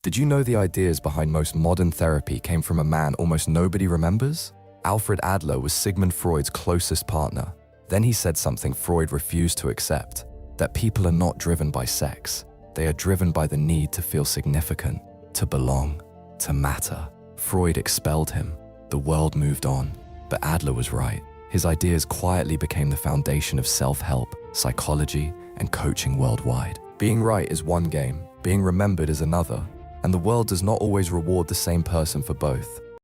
Did you know the ideas behind most modern therapy came from a man almost nobody remembers? Alfred Adler was Sigmund Freud's closest partner. Then he said something Freud refused to accept, that people are not driven by sex. They are driven by the need to feel significant, to belong, to matter. Freud expelled him. The world moved on. But Adler was right. His ideas quietly became the foundation of self-help, psychology, and coaching worldwide. Being right is one game, being remembered is another, and the world does not always reward the same person for both.